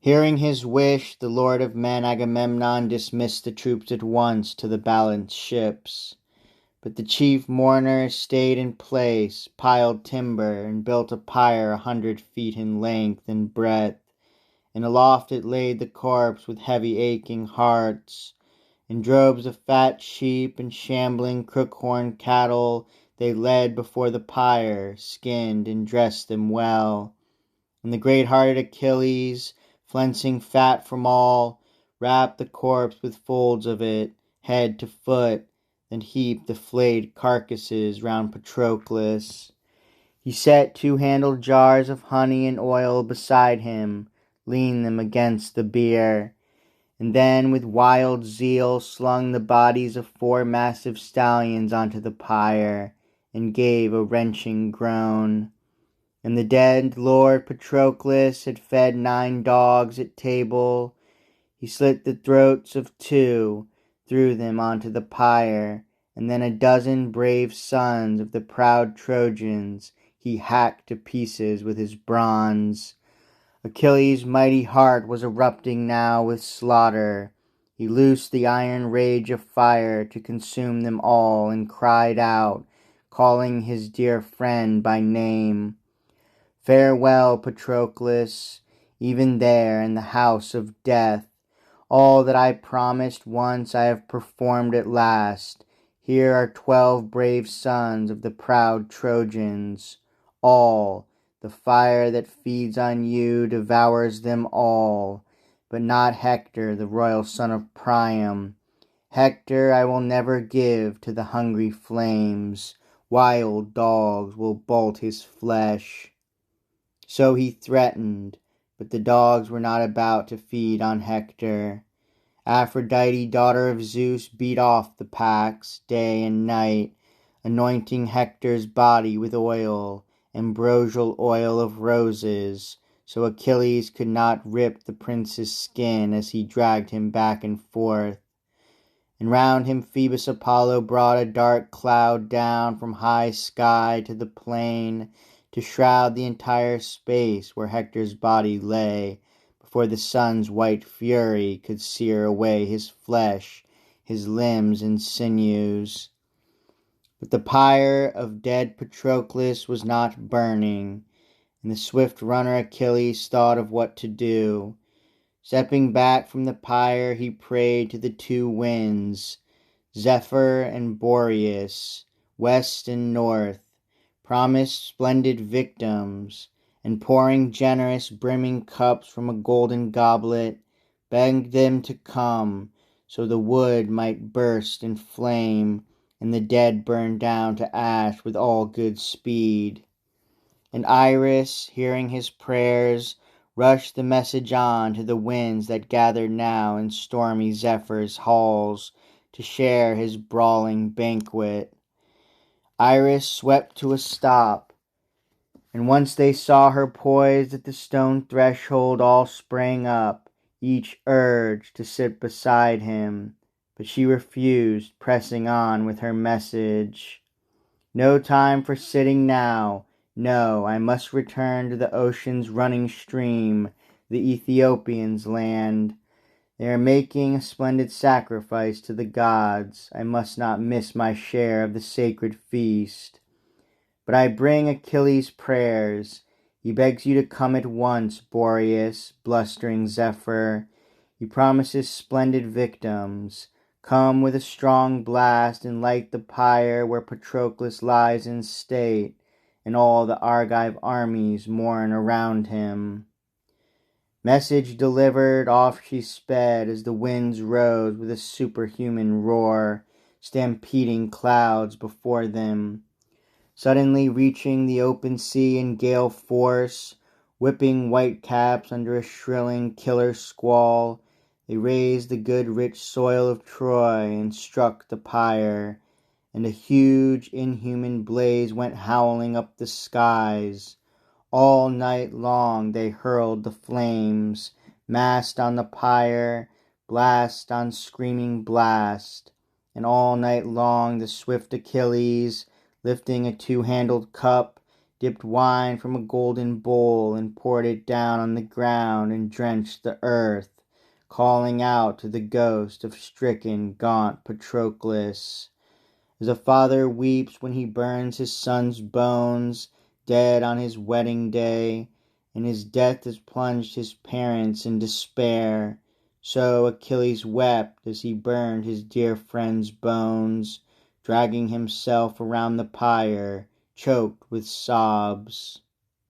Hearing his wish, the lord of men Agamemnon dismissed the troops at once to the balanced ships. But the chief mourners stayed in place, piled timber, and built a pyre 100 feet in length and breadth, and aloft it laid the corpse with heavy aching hearts. And droves of fat sheep and shambling crook-horned cattle they led before the pyre, skinned and dressed them well. And the great-hearted Achilles, flensing fat from all, wrapped the corpse with folds of it, head to foot, then heaped the flayed carcasses round Patroclus. He set 2-handled jars of honey and oil beside him, leaned them against the bier, and then with wild zeal slung the bodies of 4 massive stallions onto the pyre, and gave a wrenching groan. And the dead lord Patroclus had fed 9 dogs at table. He slit the throats of 2, threw them onto the pyre, and then a dozen brave sons of the proud Trojans he hacked to pieces with his bronze. Achilles' mighty heart was erupting now with slaughter. He loosed the iron rage of fire to consume them all, and cried out, calling his dear friend by name, "Farewell, Patroclus, even there in the house of death. All that I promised once I have performed at last. Here are 12 brave sons of the proud Trojans. All, the fire that feeds on you devours them all, but not Hector, the royal son of Priam. Hector I will never give to the hungry flames. Wild dogs will bolt his flesh." So he threatened, but the dogs were not about to feed on Hector. Aphrodite, daughter of Zeus, beat off the packs day and night, anointing Hector's body with oil, ambrosial oil of roses, so Achilles could not rip the prince's skin as he dragged him back and forth. And round him Phoebus Apollo brought a dark cloud down from high sky to the plain, to shroud the entire space where Hector's body lay, before the sun's white fury could sear away his flesh, his limbs and sinews. But the pyre of dead Patroclus was not burning, and the swift runner Achilles thought of what to do. Stepping back from the pyre, he prayed to the 2 winds, Zephyr and Boreas, west and north, promised splendid victims, and pouring generous brimming cups from a golden goblet, begged them to come, so the wood might burst and flame, and the dead burn down to ash with all good speed. And Iris, hearing his prayers, rushed the message on to the winds that gathered now in stormy Zephyr's halls to share his brawling banquet. Iris swept to a stop, and once they saw her poised at the stone threshold, all sprang up, each urged to sit beside him, but she refused, pressing on with her message. "No time for sitting now. No, I must return to the ocean's running stream, the Ethiopians' land. They are making a splendid sacrifice to the gods. I must not miss my share of the sacred feast. But I bring Achilles' prayers. He begs you to come at once, Boreas, blustering Zephyr. He promises splendid victims. Come with a strong blast and light the pyre where Patroclus lies in state, and all the Argive armies mourn around him." Message delivered, off she sped as the winds rose with a superhuman roar, stampeding clouds before them. Suddenly reaching the open sea in gale force, whipping whitecaps under a shrilling killer squall, they raised the good rich soil of Troy and struck the pyre, and a huge inhuman blaze went howling up the skies. All night long they hurled the flames, mast on the pyre, blast on screaming blast, and all night long the swift Achilles, lifting a 2-handled cup, dipped wine from a golden bowl and poured it down on the ground and drenched the earth, calling out to the ghost of stricken, gaunt Patroclus. As a father weeps when he burns his son's bones, dead on his wedding day, and his death has plunged his parents in despair, so Achilles wept as he burned his dear friend's bones, dragging himself around the pyre, choked with sobs.